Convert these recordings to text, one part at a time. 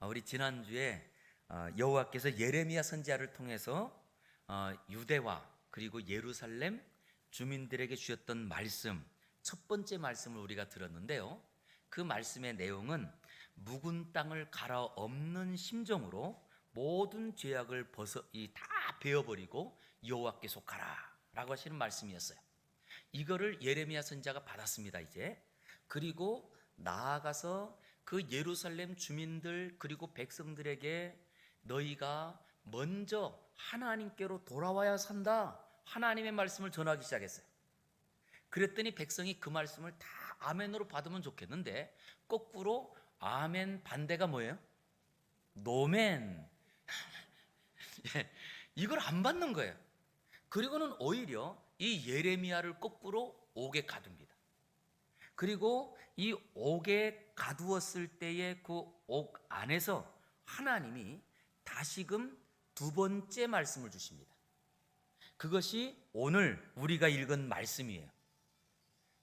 우리 지난주에 여호와께서 예레미야 선지자를 통해서 유대와 그리고 예루살렘 주민들에게 주셨던 말씀, 첫 번째 말씀을 우리가 들었는데요. 그 말씀의 내용은 묵은 땅을 갈아엎는 심정으로 모든 죄악을 다 베어버리고 여호와께 속하라 라고 하시는 말씀이었어요. 이거를 예레미야 선지자가 받았습니다. 이제 그리고 나아가서 그 예루살렘 주민들 그리고 백성들에게 너희가 먼저 하나님께로 돌아와야 산다, 하나님의 말씀을 전하기 시작했어요. 그랬더니 백성이 그 말씀을 다 아멘으로 받으면 좋겠는데 거꾸로 아멘 반대가 뭐예요? 노멘. 이걸 안 받는 거예요. 그리고는 오히려 이 예레미야를 거꾸로 옥에 가둡니다. 그리고 이 옥에 가두었을 때의 그 옥 안에서 하나님이 다시금 두 번째 말씀을 주십니다. 그것이 오늘 우리가 읽은 말씀이에요.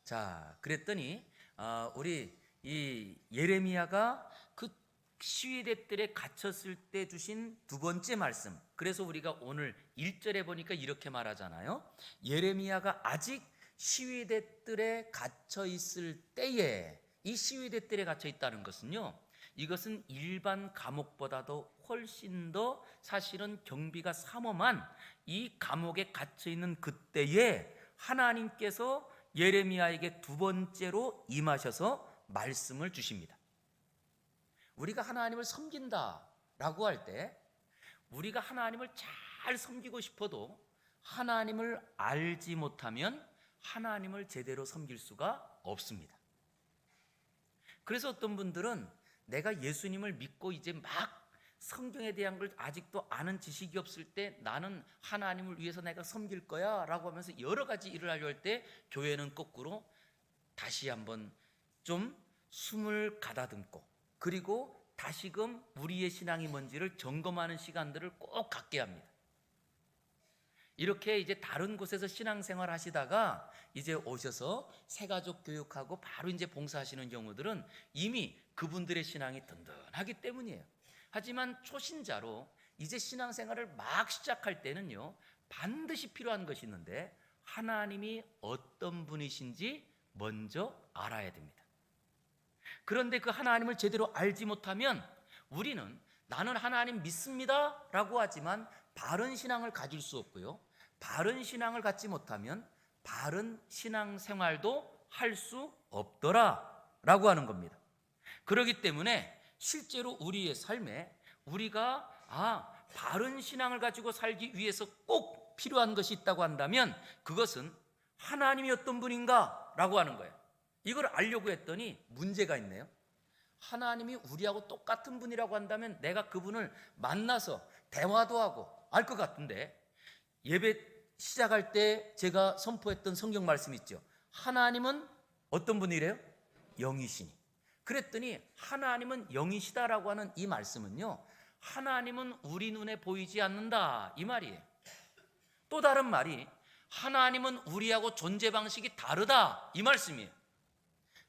자, 그랬더니 우리 이 예레미야가 그 시위대들에 갇혔을 때 주신 두 번째 말씀, 그래서 우리가 오늘 1절에 보니까 이렇게 말하잖아요. 예레미야가 아직 시위대들에 갇혀 있을 때에, 이 시위대들에 갇혀 있다는 것은요, 이것은 일반 감옥보다도 훨씬 더 사실은 경비가 삼엄한 이 감옥에 갇혀 있는 그때에 하나님께서 예레미야에게 두 번째로 임하셔서 말씀을 주십니다. 우리가 하나님을 섬긴다라고 할 때 우리가 하나님을 잘 섬기고 싶어도 하나님을 알지 못하면 하나님을 제대로 섬길 수가 없습니다. 그래서 어떤 분들은 내가 예수님을 믿고 이제 막 성경에 대한 걸 아직도 아는 지식이 없을 때 나는 하나님을 위해서 내가 섬길 거야 라고 하면서 여러 가지 일을 하려 할 때 교회는 거꾸로 다시 한번 좀 숨을 가다듬고 그리고 다시금 우리의 신앙이 뭔지를 점검하는 시간들을 꼭 갖게 합니다. 이렇게 이제 다른 곳에서 신앙생활 하시다가 이제 오셔서 새가족 교육하고 바로 이제 봉사하시는 경우들은 이미 그분들의 신앙이 든든하기 때문이에요. 하지만 초신자로 이제 신앙생활을 막 시작할 때는요, 반드시 필요한 것이 있는데 하나님이 어떤 분이신지 먼저 알아야 됩니다. 그런데 그 하나님을 제대로 알지 못하면 우리는 나는 하나님 믿습니다 라고 하지만 바른 신앙을 가질 수 없고요, 바른 신앙을 갖지 못하면 바른 신앙생활도 할 수 없더라 라고 하는 겁니다. 그렇기 때문에 실제로 우리의 삶에 우리가 바른 신앙을 가지고 살기 위해서 꼭 필요한 것이 있다고 한다면 그것은 하나님이 어떤 분인가 라고 하는 거예요. 이걸 알려고 했더니 문제가 있네요. 하나님이 우리하고 똑같은 분이라고 한다면 내가 그분을 만나서 대화도 하고 알 것 같은데, 예배 시작할 때 제가 선포했던 성경 말씀 있죠. 하나님은 어떤 분이래요? 영이시니. 그랬더니 하나님은 영이시다라고 하는 이 말씀은요, 하나님은 우리 눈에 보이지 않는다 이 말이에요. 또 다른 말이 하나님은 우리하고 존재 방식이 다르다 이 말씀이에요.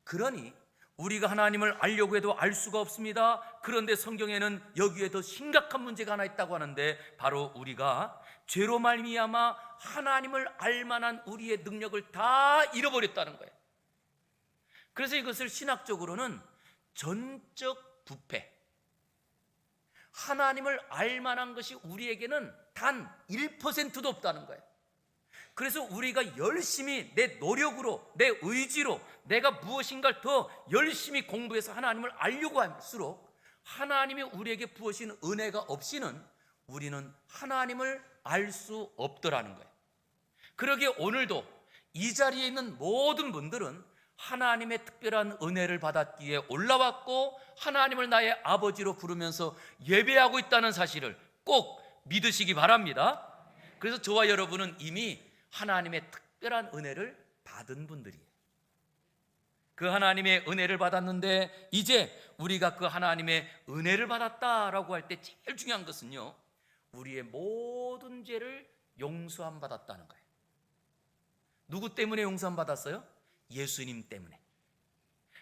그러니 우리가 하나님을 알려고 해도 알 수가 없습니다. 그런데 성경에는 여기에 더 심각한 문제가 하나 있다고 하는데 바로 우리가 죄로 말미암아 하나님을 알만한 우리의 능력을 다 잃어버렸다는 거예요. 그래서 이것을 신학적으로는 전적 부패, 하나님을 알만한 것이 우리에게는 단 1%도 없다는 거예요. 그래서 우리가 열심히 내 노력으로 내 의지로 내가 무엇인가를 더 열심히 공부해서 하나님을 알려고 할수록 하나님이 우리에게 부으신 은혜가 없이는 우리는 하나님을 알 수 없더라는 거예요. 그러기에 오늘도 이 자리에 있는 모든 분들은 하나님의 특별한 은혜를 받았기에 올라왔고 하나님을 나의 아버지로 부르면서 예배하고 있다는 사실을 꼭 믿으시기 바랍니다. 그래서 저와 여러분은 이미 하나님의 특별한 은혜를 받은 분들이에요. 그 하나님의 은혜를 받았는데 이제 우리가 그 하나님의 은혜를 받았다라고 할 때 제일 중요한 것은요, 우리의 모든 죄를 용서함 받았다는 거예요. 누구 때문에 용서함 받았어요? 예수님 때문에.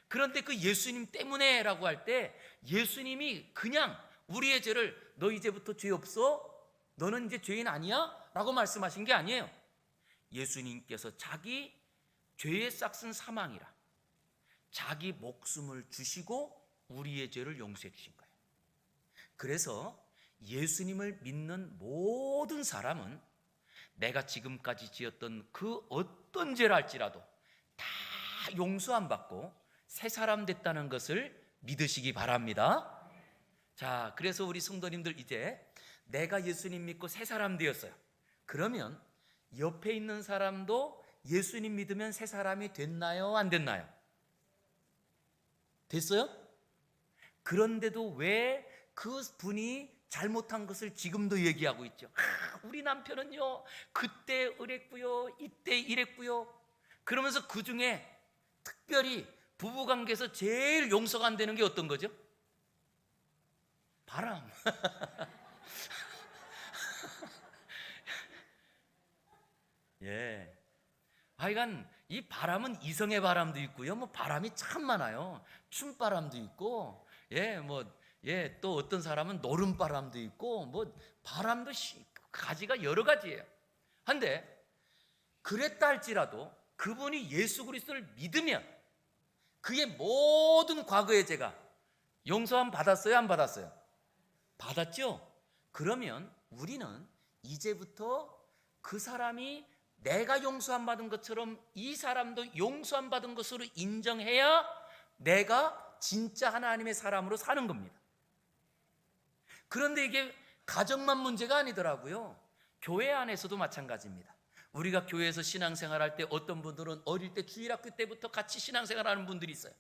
그런데 그 예수님 때문에라고 할 때 예수님이 그냥 우리의 죄를 너 이제부터 죄 없어? 너는 이제 죄인 아니야? 라고 말씀하신 게 아니에요. 예수님께서 자기 죄의 싹슨 사망이라 자기 목숨을 주시고 우리의 죄를 용서해 주신 거예요. 그래서 예수님을 믿는 모든 사람은 내가 지금까지 지었던 그 어떤 죄를 할지라도 다 용서 안 받고 새 사람 됐다는 것을 믿으시기 바랍니다. 자, 그래서 우리 성도님들 이제 내가 예수님 믿고 새 사람 되었어요. 그러면 옆에 있는 사람도 예수님 믿으면 새 사람이 됐나요? 안 됐나요? 됐어요? 그런데도 왜 그 분이 잘못한 것을 지금도 얘기하고 있죠. 우리 남편은요 그때 이랬고요 이때 이랬고요. 그러면서 그 중에 특별히 부부관계에서 제일 용서가 안 되는 게 어떤 거죠? 바람. 예. 하여간 이 바람은 이성의 바람도 있고요. 뭐 바람이 참 많아요. 춤바람도 있고, 또 어떤 사람은 노름바람도 있고, 뭐 바람도 가지가 여러 가지예요. 한데 그랬다 할지라도 그분이 예수 그리스도를 믿으면 그의 모든 과거의 죄가 용서함 받았어요, 안 받았어요? 받았죠? 그러면 우리는 이제부터 그 사람이 내가 용서함 받은 것처럼 이 사람도 용서함 받은 것으로 인정해야 내가 진짜 하나님의 사람으로 사는 겁니다. 그런데 이게 가정만 문제가 아니더라고요. 교회 안에서도 마찬가지입니다. 우리가 교회에서 신앙생활할 때 어떤 분들은 어릴 때 주일학교 때부터 같이 신앙생활하는 분들이 있어요.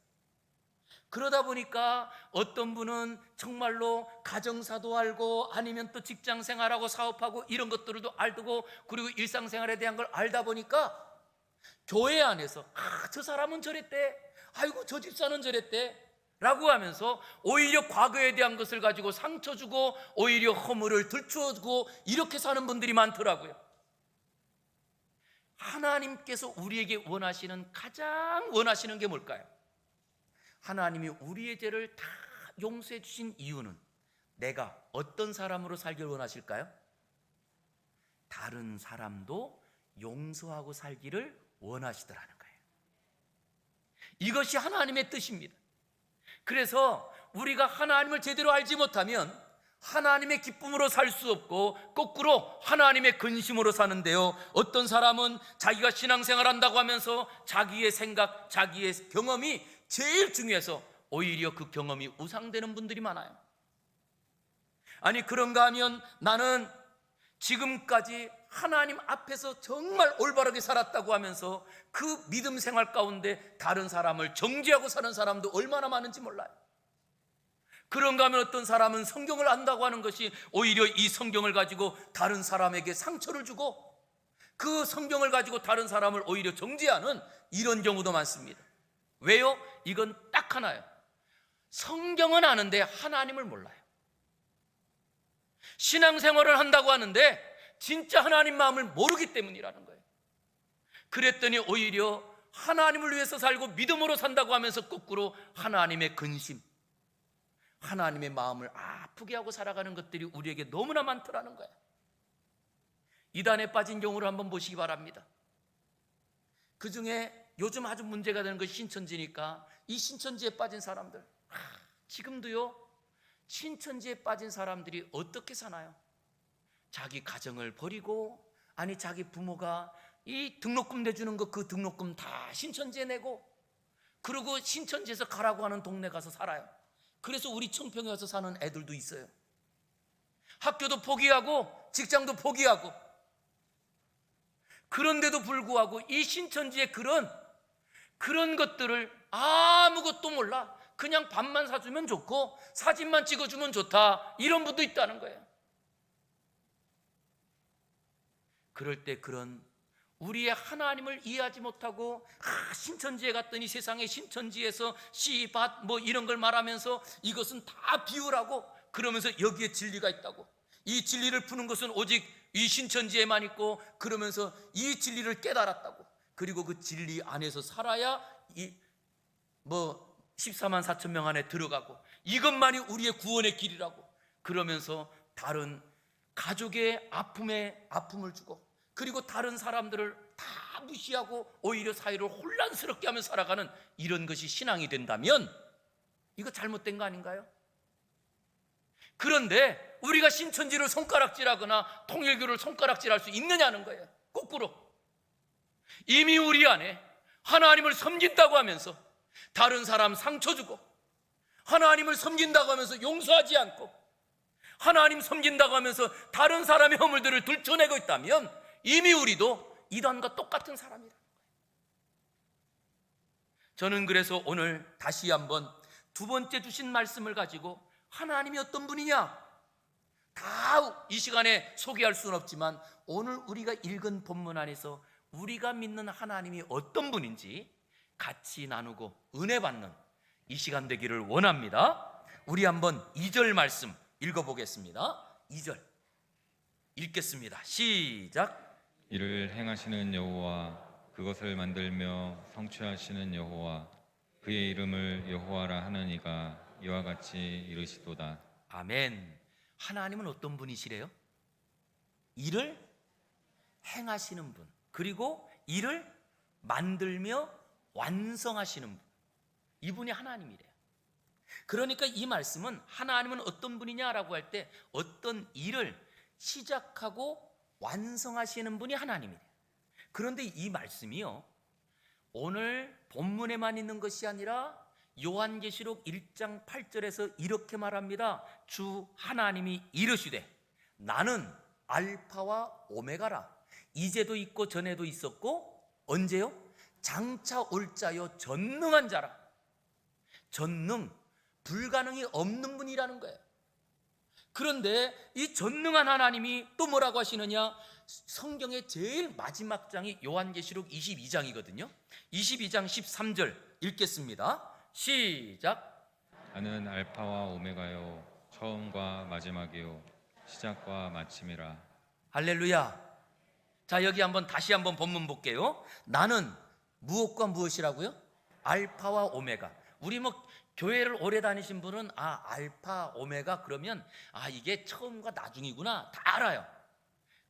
그러다 보니까 어떤 분은 정말로 가정사도 알고 아니면 또 직장생활하고 사업하고 이런 것들도 알고 그리고 일상생활에 대한 걸 알다 보니까 교회 안에서 저 사람은 저랬대, 아이고 저 집사는 저랬대 라고 하면서 오히려 과거에 대한 것을 가지고 상처 주고 오히려 허물을 들추어주고 이렇게 사는 분들이 많더라고요. 하나님께서 우리에게 가장 원하시는 게 뭘까요? 하나님이 우리의 죄를 다 용서해 주신 이유는 내가 어떤 사람으로 살길 원하실까요? 다른 사람도 용서하고 살기를 원하시더라는 거예요. 이것이 하나님의 뜻입니다. 그래서 우리가 하나님을 제대로 알지 못하면 하나님의 기쁨으로 살 수 없고 거꾸로 하나님의 근심으로 사는데요, 어떤 사람은 자기가 신앙생활 한다고 하면서 자기의 생각, 자기의 경험이 제일 중요해서 오히려 그 경험이 우상되는 분들이 많아요. 아니 그런가 하면 나는 지금까지 하나님 앞에서 정말 올바르게 살았다고 하면서 그 믿음 생활 가운데 다른 사람을 정죄하고 사는 사람도 얼마나 많은지 몰라요. 그런가 하면 어떤 사람은 성경을 안다고 하는 것이 오히려 이 성경을 가지고 다른 사람에게 상처를 주고 그 성경을 가지고 다른 사람을 오히려 정죄하는 이런 경우도 많습니다. 왜요? 이건 딱 하나예요. 성경은 아는데 하나님을 몰라요. 신앙생활을 한다고 하는데 진짜 하나님 마음을 모르기 때문이라는 거예요. 그랬더니 오히려 하나님을 위해서 살고 믿음으로 산다고 하면서 거꾸로 하나님의 근심, 하나님의 마음을 아프게 하고 살아가는 것들이 우리에게 너무나 많더라는 거예요. 이단에 빠진 경우를 한번 보시기 바랍니다. 그 중에 요즘 아주 문제가 되는 것이 신천지니까 이 신천지에 빠진 사람들, 지금도요 신천지에 빠진 사람들이 어떻게 사나요? 자기 가정을 버리고, 아니 자기 부모가 이 등록금 내주는 거 그 등록금 다 신천지에 내고, 그리고 신천지에서 가라고 하는 동네 가서 살아요. 그래서 우리 청평에 와서 사는 애들도 있어요. 학교도 포기하고 직장도 포기하고. 그런데도 불구하고 이 신천지의 그런 것들을 아무것도 몰라, 그냥 밥만 사주면 좋고 사진만 찍어주면 좋다, 이런 분도 있다는 거예요. 그럴 때 그런 우리의 하나님을 이해하지 못하고 신천지에 갔더니 세상에 신천지에서 씨밭 뭐 이런 걸 말하면서 이것은 다 비유라고, 그러면서 여기에 진리가 있다고, 이 진리를 푸는 것은 오직 이 신천지에만 있고, 그러면서 이 진리를 깨달았다고, 그리고 그 진리 안에서 살아야 14만 4천 명 안에 들어가고 이것만이 우리의 구원의 길이라고 그러면서 다른 가족의 아픔을 주고 그리고 다른 사람들을 다 무시하고 오히려 사회를 혼란스럽게 하며 살아가는 이런 것이 신앙이 된다면 이거 잘못된 거 아닌가요? 그런데 우리가 신천지를 손가락질하거나 통일교를 손가락질할 수 있느냐는 거예요. 거꾸로 이미 우리 안에 하나님을 섬긴다고 하면서 다른 사람 상처 주고 하나님을 섬긴다고 하면서 용서하지 않고 하나님 섬긴다고 하면서 다른 사람의 허물들을 들춰내고 있다면 이미 우리도 이단과 똑같은 사람이라는 거예요. 저는 그래서 오늘 다시 한번 두 번째 주신 말씀을 가지고 하나님이 어떤 분이냐 다 이 시간에 소개할 수는 없지만 오늘 우리가 읽은 본문 안에서 우리가 믿는 하나님이 어떤 분인지 같이 나누고 은혜 받는 이 시간 되기를 원합니다. 우리 한번 2절 말씀 읽어보겠습니다. 2절 읽겠습니다. 시작. 이를 행하시는 여호와 그것을 만들며 성취하시는 여호와 그의 이름을 여호와라 하는 이가 이와 같이 이르시도다. 아멘. 하나님은 어떤 분이시래요? 일을 행하시는 분, 그리고 일을 만들며 완성하시는 분, 이분이 하나님이래요. 그러니까 이 말씀은 하나님은 어떤 분이냐라고 할 때 어떤 일을 시작하고 완성하시는 분이 하나님이래요. 그런데 이 말씀이요 오늘 본문에만 있는 것이 아니라 요한계시록 1장 8절에서 이렇게 말합니다. 주 하나님이 이르시되 나는 알파와 오메가라. 이제도 있고 전에도 있었고 언제요? 장차 올 자요 전능한 자라. 전능, 불가능이 없는 분이라는 거예요. 그런데 이 전능한 하나님이 또 뭐라고 하시느냐? 성경의 제일 마지막 장이 요한계시록 22장이거든요 22장 13절 읽겠습니다. 시작. 나는 알파와 오메가요 처음과 마지막이요 시작과 마침이라. 할렐루야. 자, 여기 다시 한번 본문 볼게요. 나는 무엇과 무엇이라고요? 알파와 오메가. 우리 교회를 오래 다니신 분은 알파 오메가 그러면 이게 처음과 나중이구나 다 알아요.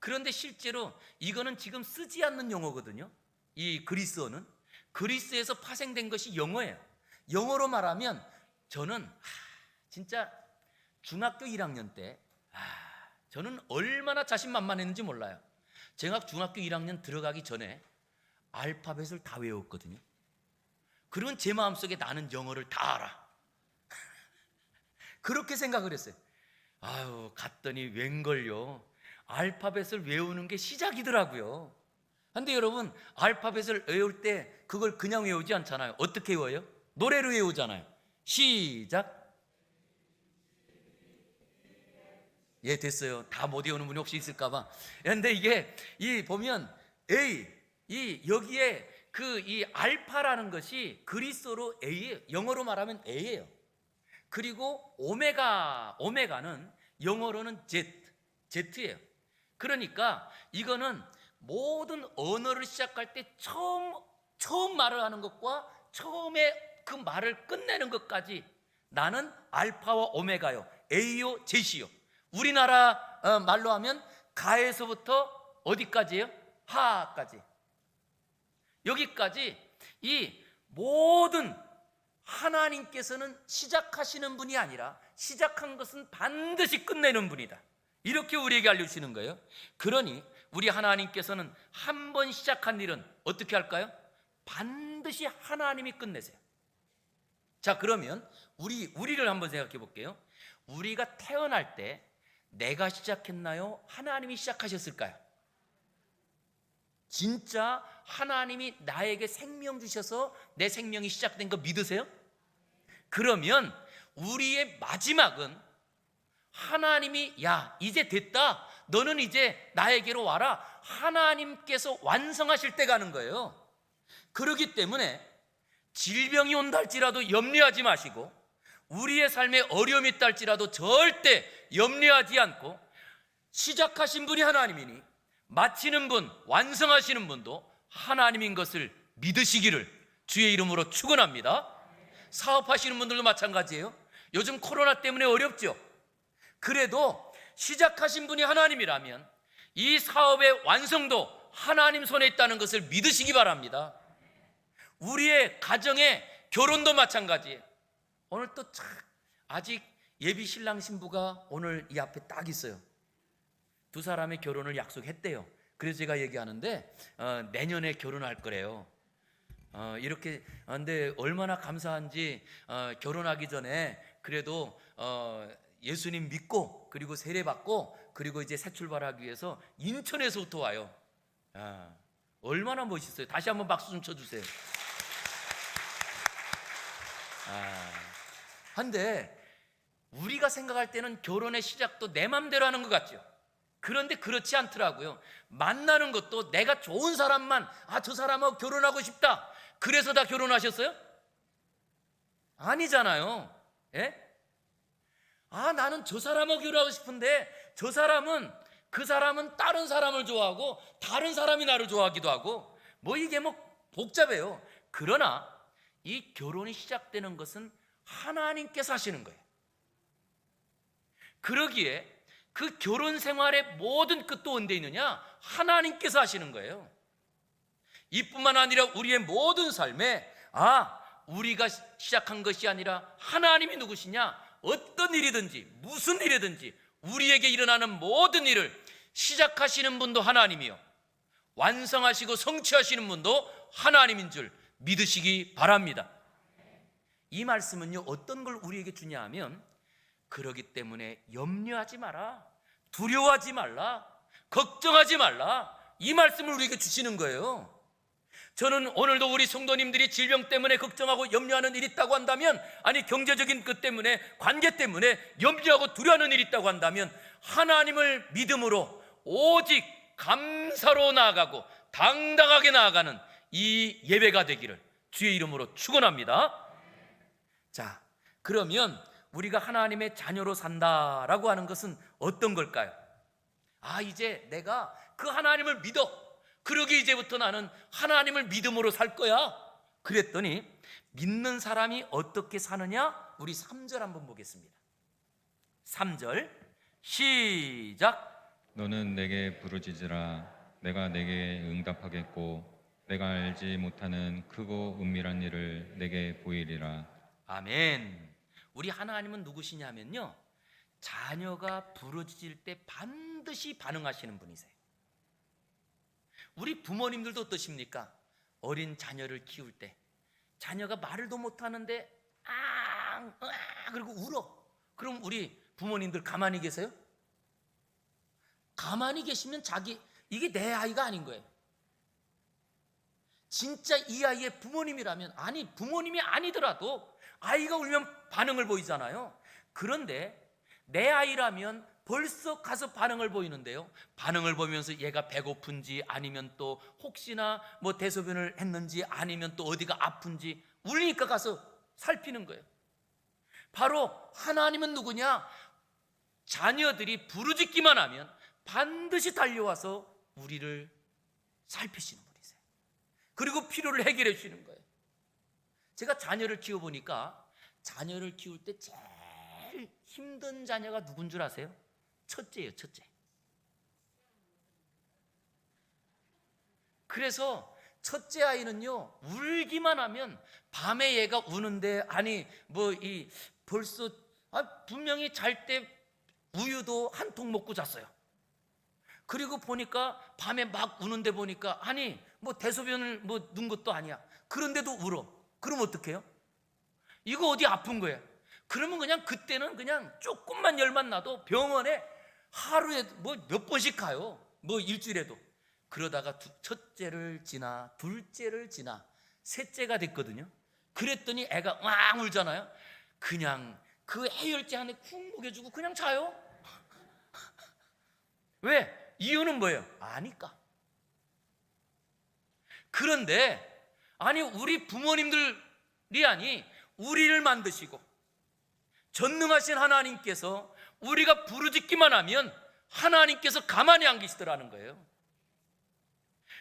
그런데 실제로 이거는 지금 쓰지 않는 용어거든요. 이 그리스어는 그리스에서 파생된 것이 영어예요. 영어로 말하면 저는 진짜 중학교 1학년 때 저는 얼마나 자신만만했는지 몰라요. 제가 중학교 1학년 들어가기 전에 알파벳을 다 외웠거든요. 그러면 제 마음속에 나는 영어를 다 알아. 그렇게 생각을 했어요. 갔더니 웬걸요 알파벳을 외우는 게 시작이더라고요. 근데 여러분 알파벳을 외울 때 그걸 그냥 외우지 않잖아요. 어떻게 외워요? 노래로 외우잖아요. 시작. 예, 됐어요. 다 못 외우는 분이 혹시 있을까봐. 그런데 이게 보면 여기에 이 알파라는 것이 그리스어로 A예요. 영어로 말하면 A예요. 그리고 오메가는 영어로는 Z예요. 그러니까 이거는 모든 언어를 시작할 때 처음 말을 하는 것과 처음에 그 말을 끝내는 것까지 나는 알파와 오메가요, A요, Z요. 우리나라 말로 하면 가에서부터 어디까지예요? 하까지. 여기까지 이 모든 하나님께서는 시작하시는 분이 아니라 시작한 것은 반드시 끝내는 분이다. 이렇게 우리에게 알려주시는 거예요. 그러니 우리 하나님께서는 한 번 시작한 일은 어떻게 할까요? 반드시 하나님이 끝내세요. 자, 그러면 우리를 한번 생각해 볼게요. 우리가 태어날 때 내가 시작했나요? 하나님이 시작하셨을까요? 진짜 하나님이 나에게 생명 주셔서 내 생명이 시작된 거 믿으세요? 그러면 우리의 마지막은 하나님이 이제 됐다, 너는 이제 나에게로 와라, 하나님께서 완성하실 때 가는 거예요. 그렇기 때문에 질병이 온다 할지라도 염려하지 마시고 우리의 삶에 어려움이 있다 할지라도 절대 염려하지 않고 시작하신 분이 하나님이니 마치는 분, 완성하시는 분도 하나님인 것을 믿으시기를 주의 이름으로 축원합니다. 사업하시는 분들도 마찬가지예요. 요즘 코로나 때문에 어렵죠. 그래도 시작하신 분이 하나님이라면 이 사업의 완성도 하나님 손에 있다는 것을 믿으시기 바랍니다. 우리의 가정의 결혼도 마찬가지예요. 오늘 또 아직 예비 신랑 신부가 오늘 이 앞에 딱 있어요. 두 사람의 결혼을 약속했대요. 그래서 제가 얘기하는데 내년에 결혼할 거래요. 이렇게 근데 얼마나 감사한지 결혼하기 전에 그래도 예수님 믿고 그리고 세례 받고 그리고 이제 새 출발하기 위해서 인천에서부터 와요. 얼마나 멋있어요. 다시 한번 박수 좀 쳐주세요. 근데 우리가 생각할 때는 결혼의 시작도 내 맘대로 하는 것 같죠. 그런데 그렇지 않더라고요. 만나는 것도 내가 좋은 사람만, 저 사람하고 결혼하고 싶다, 그래서 다 결혼하셨어요? 아니잖아요. 예? 나는 저 사람하고 결혼하고 싶은데 그 사람은 다른 사람을 좋아하고 다른 사람이 나를 좋아하기도 하고 이게 복잡해요. 그러나 이 결혼이 시작되는 것은 하나님께서 하시는 거예요. 그러기에 그 결혼 생활의 모든 끝도 언제 있느냐? 하나님께서 하시는 거예요. 이뿐만 아니라 우리의 모든 삶에 우리가 시작한 것이 아니라 하나님이 누구시냐? 어떤 일이든지 무슨 일이든지 우리에게 일어나는 모든 일을 시작하시는 분도 하나님이요, 완성하시고 성취하시는 분도 하나님인 줄 믿으시기 바랍니다. 이 말씀은요, 어떤 걸 우리에게 주냐 하면, 그러기 때문에 염려하지 마라, 두려워하지 말라, 걱정하지 말라, 이 말씀을 우리에게 주시는 거예요. 저는 오늘도 우리 성도님들이 질병 때문에 걱정하고 염려하는 일이 있다고 한다면, 아니 경제적인 것 때문에, 관계 때문에 염려하고 두려워하는 일이 있다고 한다면, 하나님을 믿음으로 오직 감사로 나아가고 당당하게 나아가는 이 예배가 되기를 주의 이름으로 축원합니다. 자, 그러면 우리가 하나님의 자녀로 산다라고 하는 것은 어떤 걸까요? 이제 내가 그 하나님을 믿어, 그러기 이제부터 나는 하나님을 믿음으로 살 거야. 그랬더니 믿는 사람이 어떻게 사느냐? 우리 3절 한번 보겠습니다. 3절 시작. 너는 내게 부르짖으라. 내가 내게 응답하겠고 내가 알지 못하는 크고 은밀한 일을 내게 보이리라. 아멘. 우리 하나님은 누구시냐면요, 자녀가 부르짖을 때 반드시 반응하시는 분이세요. 우리 부모님들도 어떠십니까? 어린 자녀를 키울 때 자녀가 말을도 못하는데 그리고 울어. 그럼 우리 부모님들 가만히 계세요? 가만히 계시면 이게 내 아이가 아닌 거예요. 진짜 이 아이의 부모님이라면, 부모님이 아니더라도 아이가 울면 반응을 보이잖아요. 그런데 내 아이라면 벌써 가서 반응을 보이는데요, 반응을 보면서 얘가 배고픈지, 아니면 또 혹시나 대소변을 했는지, 아니면 또 어디가 아픈지 울리니까 가서 살피는 거예요. 바로 하나님은 누구냐? 자녀들이 부르짖기만 하면 반드시 달려와서 우리를 살피시는 분이세요. 그리고 필요를 해결해 주시는 거예요. 제가 자녀를 키워보니까, 자녀를 키울 때 제일 힘든 자녀가 누군 줄 아세요? 첫째예요, 첫째. 그래서 첫째 아이는요, 울기만 하면 밤에 얘가 우는데, 벌써 분명히 잘 때 우유도 한 통 먹고 잤어요. 그리고 보니까 밤에 막 우는데 보니까 대소변을 넣은 것도 아니야. 그런데도 울어. 그럼 어떡해요? 이거 어디 아픈 거예요? 그러면 그때는 조금만 열만 나도 병원에 하루에 몇 번씩 가요. 일주일에도. 그러다가 첫째를 지나 둘째를 지나 셋째가 됐거든요. 그랬더니 애가 왕 울잖아요. 그냥 그 해열제 안에 쿵 먹여주고 그냥 자요. 왜? 이유는 뭐예요? 아니까. 그런데 우리 부모님들이 우리를 만드시고 전능하신 하나님께서 우리가 부르짖기만 하면 하나님께서 가만히 안 계시더라는 거예요.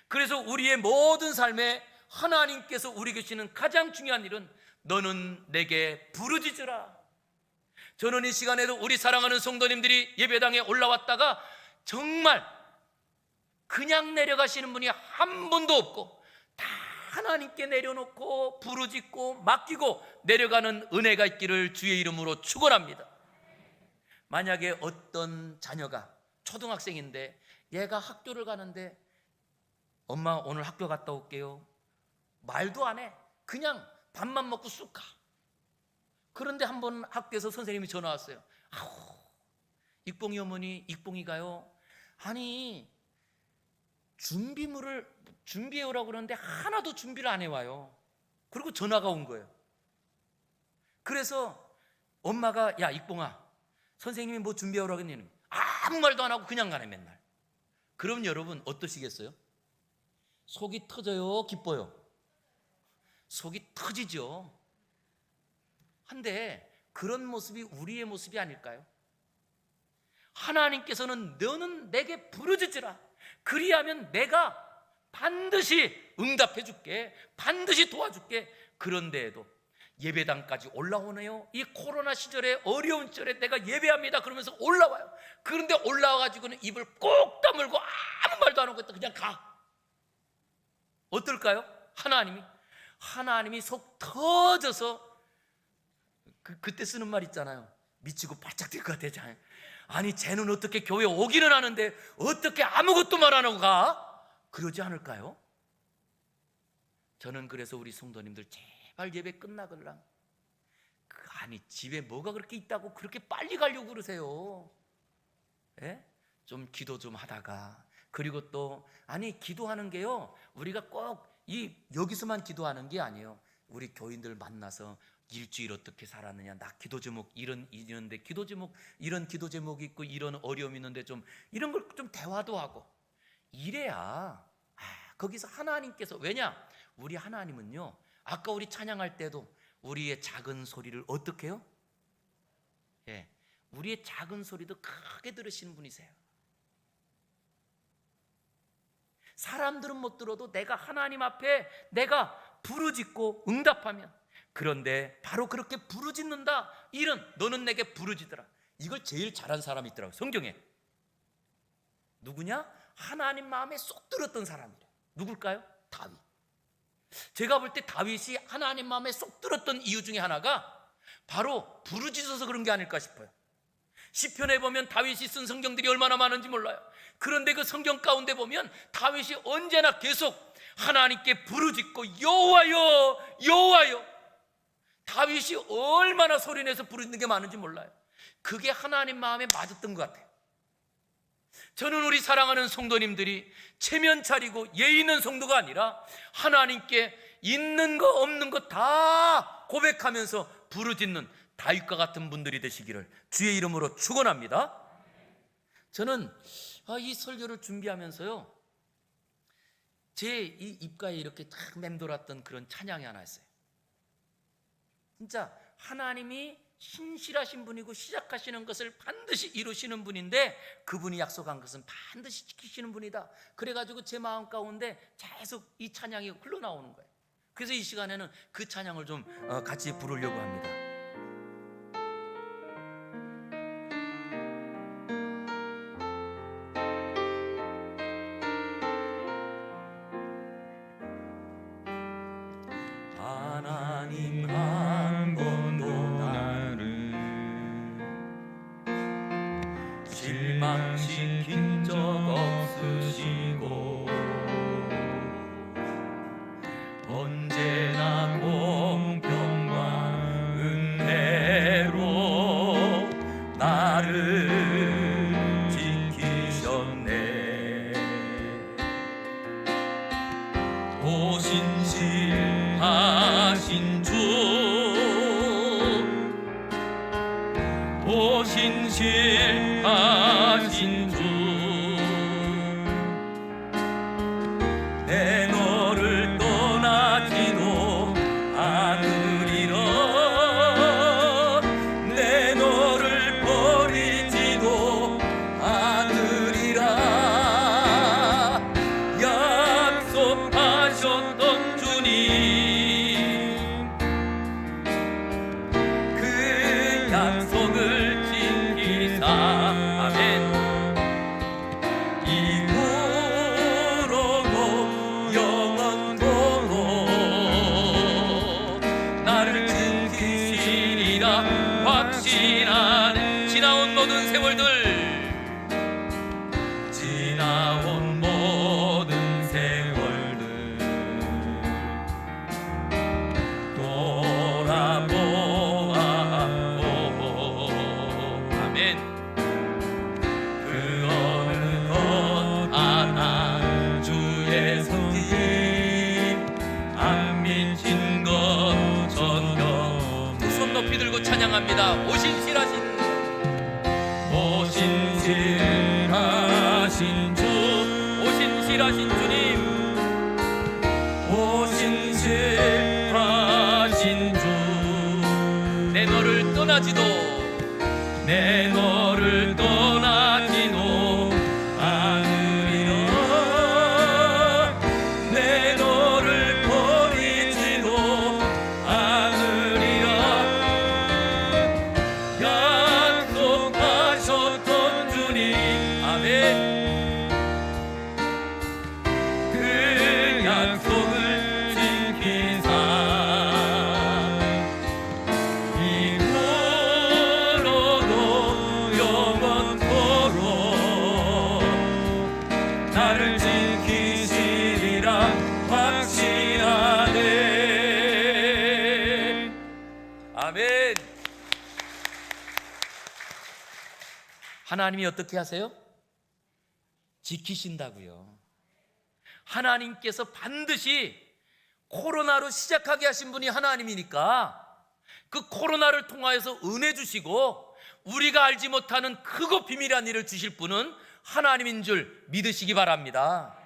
그래서 우리의 모든 삶에 하나님께서 우리에게 주시는 가장 중요한 일은 너는 내게 부르짖으라. 저는 이 시간에도 우리 사랑하는 성도님들이 예배당에 올라왔다가 정말 그냥 내려가시는 분이 한 분도 없고 다 하나님께 내려놓고 부르짖고 맡기고 내려가는 은혜가 있기를 주의 이름으로 축원합니다. 만약에 어떤 자녀가 초등학생인데 얘가 학교를 가는데 엄마 오늘 학교 갔다 올게요, 말도 안 해. 그냥 밥만 먹고 쑥 가. 그런데 한번 학교에서 선생님이 전화 왔어요. 아우, 익봉이 어머니, 익봉이가요, 아니 준비물을 준비해 오라고 그러는데 하나도 준비를 안 해와요. 그리고 전화가 온 거예요. 그래서 엄마가 야 익봉아, 선생님이 뭐 준비해 오라고 했니? 아무 말도 안 하고 그냥 가네 맨날. 그럼 여러분 어떠시겠어요? 속이 터져요, 기뻐요? 속이 터지죠. 한데 그런 모습이 우리의 모습이 아닐까요? 하나님께서는 너는 내게 부르짖으라. 그리하면 내가 반드시 응답해 줄게, 반드시 도와줄게. 그런데에도 예배당까지 올라오네요. 이 코로나 시절에 어려운 시절에 내가 예배합니다 그러면서 올라와요. 그런데 올라와가지고는 입을 꼭 다물고 아무 말도 안 하고 그냥 가. 어떨까요? 하나님이 속 터져서 그때 쓰는 말 있잖아요. 미치고 바짝 뛸 것 같아. 아니 쟤는 어떻게 교회 오기는 하는데 어떻게 아무것도 말 안 하고 가? 그러지 않을까요? 저는 그래서 우리 성도님들 제발 예배 끝나걸랑 아니 집에 뭐가 그렇게 있다고 그렇게 빨리 가려고 그러세요? 예? 좀 기도 좀 하다가, 그리고 또 아니 기도하는 게요, 우리가 꼭 여기서만 기도하는 게 아니에요. 우리 교인들 만나서 일주일 어떻게 살았느냐, 나 기도 제목 이런데 기도 제목 이런 기도 제목이 있고 이런 어려움이 있는데 좀 이런 걸 좀 대화도 하고 이래야 거기서 하나님께서, 왜냐 우리 하나님은요, 아까 우리 찬양할 때도 우리의 작은 소리를 어떻게 해요? 예, 우리의 작은 소리도 크게 들으시는 분이세요. 사람들은 못 들어도 내가 하나님 앞에 내가 부르짖고 응답하면, 그런데 바로 그렇게 부르짖는다, 이런 너는 내게 부르짖더라, 이걸 제일 잘한 사람이 있더라고요 성경에. 누구냐? 하나님 마음에 쏙 들었던 사람이래. 누굴까요? 다윗. 제가 볼 때 다윗이 하나님 마음에 쏙 들었던 이유 중에 하나가 바로 부르짖어서 그런 게 아닐까 싶어요. 시편에 보면 다윗이 쓴 성경들이 얼마나 많은지 몰라요. 그런데 그 성경 가운데 보면 다윗이 언제나 계속 하나님께 부르짖고 여호와여 여호와여, 다윗이 얼마나 소리내서 부르짖는 게 많은지 몰라요. 그게 하나님 마음에 맞았던 것 같아요. 저는 우리 사랑하는 성도님들이 체면 차리고 예의 있는 성도가 아니라 하나님께 있는 거 없는 거 다 고백하면서 부르짖는 다윗과 같은 분들이 되시기를 주의 이름으로 축원합니다. 저는 이 설교를 준비하면서요, 제 이 입가에 이렇게 탁 맴돌았던 그런 찬양이 하나 있어요. 진짜 하나님이 신실하신 분이고 시작하시는 것을 반드시 이루시는 분인데 그분이 약속한 것은 반드시 지키시는 분이다. 그래가지고 제 마음 가운데 계속 이 찬양이 흘러나오는 거예요. 그래서 이 시간에는 그 찬양을 좀 같이 부르려고 합니다. 하나님 한 번도 나를 실망시킨 적 없으시고 언제나 공평과 은혜로 나를 지키셨네. 오신실하신 주, 오신실하신 주, 내 너를 떠나지도 않으리라, 내 너를 버리지도 않으리라. 약속하셨던 주님 세월들 지나온 모든 세월들 돌아보아오. 아멘. 그 어느 것 하나 주의 손길 안 미친 것 전혀. 두 손 높이 들고 찬양합니다. 오신실하신 주, 오신실하신 주님, 오신실하신 주. 내 너를 떠나지도 않으리라. 내 너를 버리지도 않으리라. 약속하셨던 주님. 아멘. 그 약속을 지키사 이후로도 영원토록 나를 지키시리라 확신하네. 아멘. 하나님이 어떻게 하세요? 지키신다고요. 하나님께서 반드시 코로나로 시작하게 하신 분이 하나님이니까 그 코로나를 통하여서 은혜 주시고 우리가 알지 못하는 크고 비밀한 일을 주실 분은 하나님인 줄 믿으시기 바랍니다.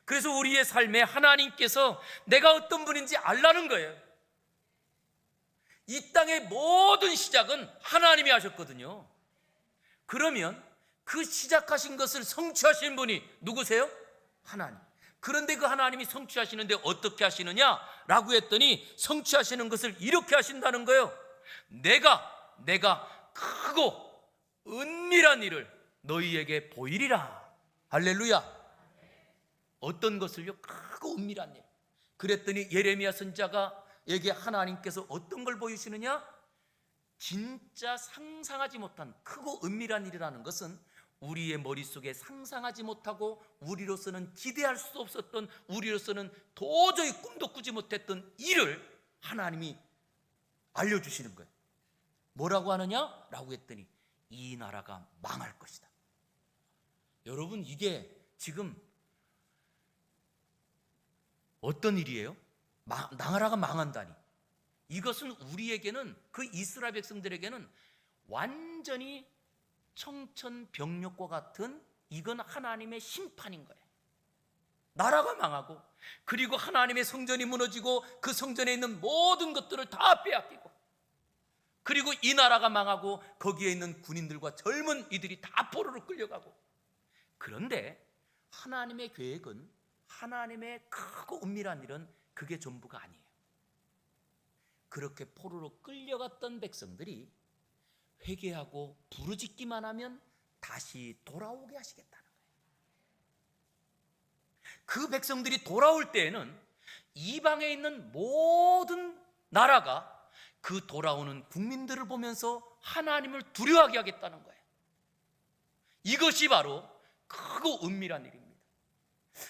그래서 우리의 삶에 하나님께서 내가 어떤 분인지 알라는 거예요. 이 땅의 모든 시작은 하나님이 하셨거든요. 그러면 그 시작하신 것을 성취하신 분이 누구세요? 하나님. 그런데 그 하나님이 성취하시는데 어떻게 하시느냐라고 했더니 성취하시는 것을 이렇게 하신다는 거예요. 내가 크고 은밀한 일을 너희에게 보이리라. 할렐루야. 어떤 것을요? 크고 은밀한 일. 그랬더니 예레미야 선지자가에게 하나님께서 어떤 걸 보이시느냐? 진짜 상상하지 못한 크고 은밀한 일이라는 것은 우리의 머릿속에 상상하지 못하고 우리로서는 기대할 수 없었던, 우리로서는 도저히 꿈도 꾸지 못했던 일을 하나님이 알려주시는 거예요. 뭐라고 하느냐라고 했더니 이 나라가 망할 것이다. 여러분, 이게 지금 어떤 일이에요? 나라가 망한다니. 이것은 우리에게는, 그 이스라엘 백성들에게는 완전히 청천벽력과 같은, 이건 하나님의 심판인 거예요. 나라가 망하고, 그리고 하나님의 성전이 무너지고 그 성전에 있는 모든 것들을 다 빼앗기고, 그리고 이 나라가 망하고 거기에 있는 군인들과 젊은 이들이 다 포로로 끌려가고. 그런데 하나님의 계획은, 하나님의 크고 은밀한 일은 그게 전부가 아니에요. 그렇게 포로로 끌려갔던 백성들이 회개하고 부르짖기만 하면 다시 돌아오게 하시겠다는 거예요. 그 백성들이 돌아올 때에는 이방에 있는 모든 나라가 그 돌아오는 국민들을 보면서 하나님을 두려워하게 하겠다는 거예요. 이것이 바로 크고 은밀한 일입니다.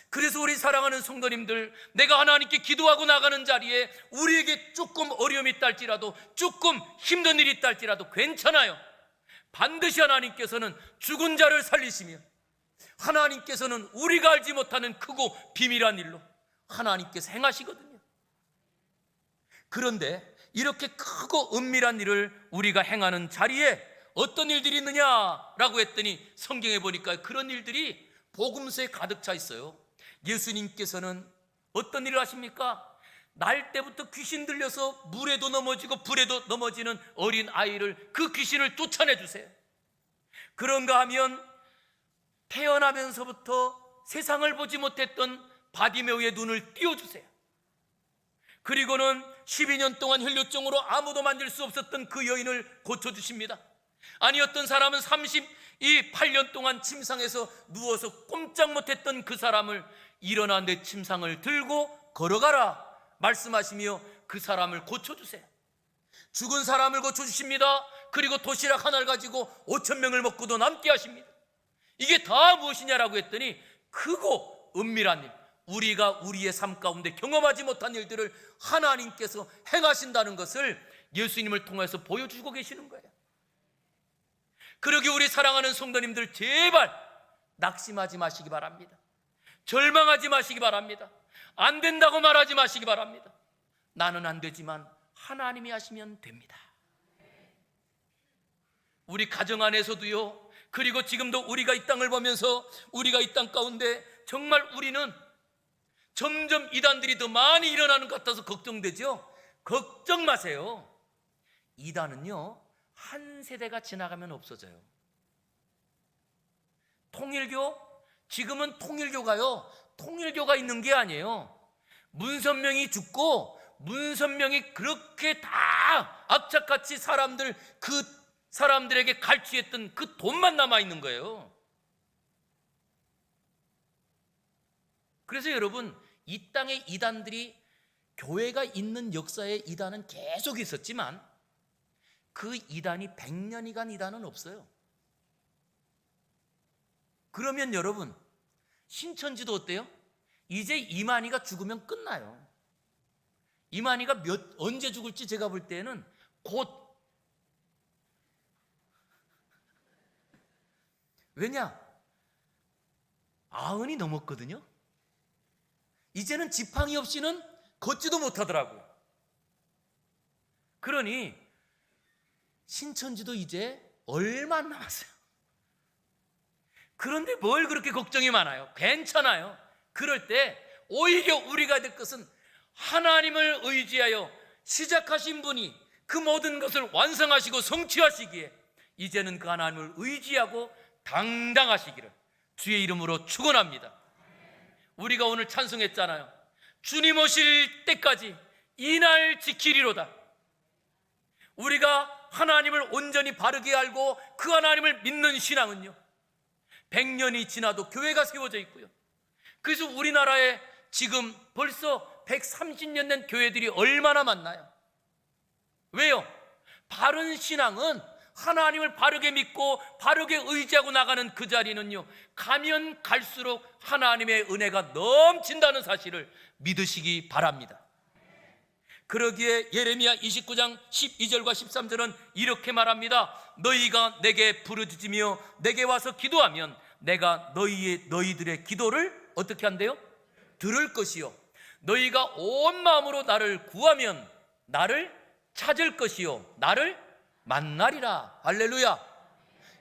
그래서 우리 사랑하는 성도님들, 내가 하나님께 기도하고 나가는 자리에 우리에게 조금 어려움이 있다 할지라도, 조금 힘든 일이 있다 할지라도 괜찮아요. 반드시 하나님께서는 죽은 자를 살리시며, 하나님께서는 우리가 알지 못하는 크고 비밀한 일로 하나님께서 행하시거든요. 그런데 이렇게 크고 은밀한 일을 우리가 행하는 자리에 어떤 일들이 있느냐라고 했더니 성경에 보니까 그런 일들이 복음서에 가득 차 있어요. 예수님께서는 어떤 일을 하십니까? 날 때부터 귀신 들려서 물에도 넘어지고 불에도 넘어지는 어린 아이를, 그 귀신을 쫓아내 주세요. 그런가 하면 태어나면서부터 세상을 보지 못했던 바디메오의 눈을 띄워주세요. 그리고는 12년 동안 혈류증으로 아무도 만질 수 없었던 그 여인을 고쳐주십니다. 아니, 어떤 사람은 38년 동안 침상에서 누워서 꼼짝 못했던 그 사람을 일어나 내 침상을 들고 걸어가라 말씀하시며 그 사람을 고쳐주세요. 죽은 사람을 고쳐주십니다. 그리고 도시락 하나를 가지고 5,000명을 먹고도 남게 하십니다. 이게 다 무엇이냐라고 했더니 크고 은밀한 일, 우리가 우리의 삶 가운데 경험하지 못한 일들을 하나님께서 행하신다는 것을 예수님을 통해서 보여주고 계시는 거예요. 그러기 우리 사랑하는 성도님들, 제발 낙심하지 마시기 바랍니다. 절망하지 마시기 바랍니다. 안 된다고 말하지 마시기 바랍니다. 나는 안 되지만 하나님이 하시면 됩니다. 우리 가정 안에서도요, 그리고 지금도 우리가 이 땅을 보면서 우리가 이 땅 가운데 정말 우리는 점점 이단들이 더 많이 일어나는 것 같아서 걱정되죠? 걱정 마세요. 이단은요, 한 세대가 지나가면 없어져요. 통일교, 지금은 통일교가 있는 게 아니에요. 문선명이 죽고 문선명이 그렇게 다 악착같이 그 사람들에게 갈취했던 그 돈만 남아있는 거예요. 그래서 여러분, 이 땅의 이단들이, 교회가 있는 역사의 이단은 계속 있었지만 그 이단이 100년이 간 이단은 없어요. 그러면 여러분, 신천지도 어때요? 이제 이만희가 죽으면 끝나요. 이만희가 언제 죽을지 제가 볼 때는 곧. 왜냐? 90이 넘었거든요. 이제는 지팡이 없이는 걷지도 못하더라고요. 그러니 신천지도 이제 얼마 안 남았어요. 그런데 뭘 그렇게 걱정이 많아요? 괜찮아요. 그럴 때 오히려 우리가 될 것은 하나님을 의지하여 시작하신 분이 그 모든 것을 완성하시고 성취하시기에 이제는 그 하나님을 의지하고 당당하시기를 주의 이름으로 축원합니다. 우리가 오늘 찬송했잖아요. 주님 오실 때까지 이 날 지키리로다. 우리가 하나님을 온전히 바르게 알고 그 하나님을 믿는 신앙은요, 100년이 지나도 교회가 세워져 있고요. 그래서 우리나라에 지금 벌써 130년 된 교회들이 얼마나 많나요? 왜요? 바른 신앙은 하나님을 바르게 믿고 바르게 의지하고 나가는 그 자리는요, 가면 갈수록 하나님의 은혜가 넘친다는 사실을 믿으시기 바랍니다. 그러기에 예레미야 29장 12절과 13절은 이렇게 말합니다. 너희가 내게 부르짖으며 내게 와서 기도하면 내가 너희들의 기도를 어떻게 한대요? 들을 것이요, 너희가 온 마음으로 나를 구하면 나를 찾을 것이요, 나를 만나리라. 할렐루야.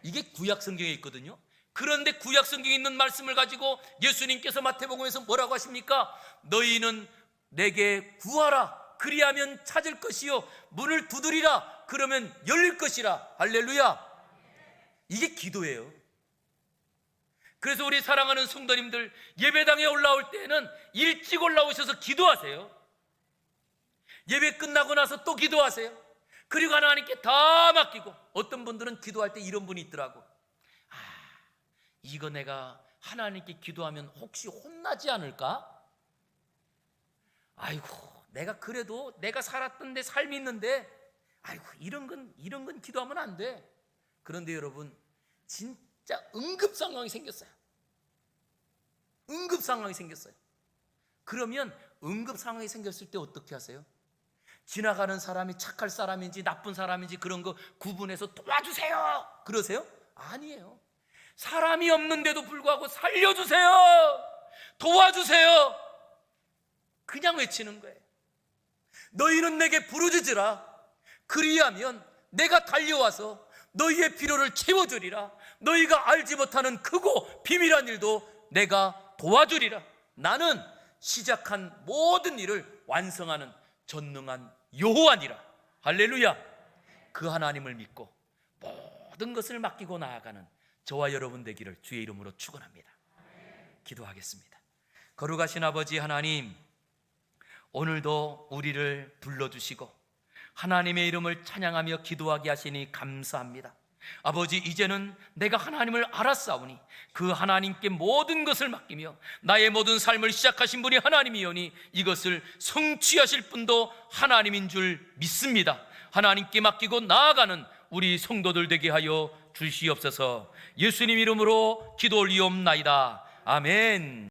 이게 구약 성경에 있거든요. 그런데 구약 성경에 있는 말씀을 가지고 예수님께서 마태복음에서 뭐라고 하십니까? 너희는 내게 구하라, 그리하면 찾을 것이요, 문을 두드리라, 그러면 열릴 것이라. 할렐루야. 이게 기도예요. 그래서 우리 사랑하는 성도님들, 예배당에 올라올 때는 일찍 올라오셔서 기도하세요. 예배 끝나고 나서 또 기도하세요. 그리고 하나님께 다 맡기고, 어떤 분들은 기도할 때 이런 분이 있더라고. 이거 내가 하나님께 기도하면 혹시 혼나지 않을까? 아이고, 내가 그래도 내가 살았던 내 삶이 있는데, 아이고, 이런 건 기도하면 안 돼. 그런데 여러분, 진짜 응급 상황이 생겼어요. 응급 상황이 생겼어요. 그러면 응급 상황이 생겼을 때 어떻게 하세요? 지나가는 사람이 착할 사람인지 나쁜 사람인지 그런 거 구분해서 도와주세요 그러세요? 아니에요. 사람이 없는데도 불구하고 살려주세요, 도와주세요, 그냥 외치는 거예요. 너희는 내게 부르짖으라, 그리하면 내가 달려와서 너희의 필요를 채워주리라. 너희가 알지 못하는 크고 비밀한 일도 내가 도와주리라. 나는 시작한 모든 일을 완성하는 전능한 여호와니라. 할렐루야. 그 하나님을 믿고 모든 것을 맡기고 나아가는 저와 여러분 되기를 주의 이름으로 축원합니다. 기도하겠습니다. 거룩하신 아버지 하나님, 오늘도 우리를 불러주시고 하나님의 이름을 찬양하며 기도하게 하시니 감사합니다. 아버지, 이제는 내가 하나님을 알았사오니 그 하나님께 모든 것을 맡기며 나의 모든 삶을 시작하신 분이 하나님이오니 이것을 성취하실 분도 하나님인 줄 믿습니다. 하나님께 맡기고 나아가는 우리 성도들 되게 하여 주시옵소서. 예수님 이름으로 기도 올리옵나이다. 아멘.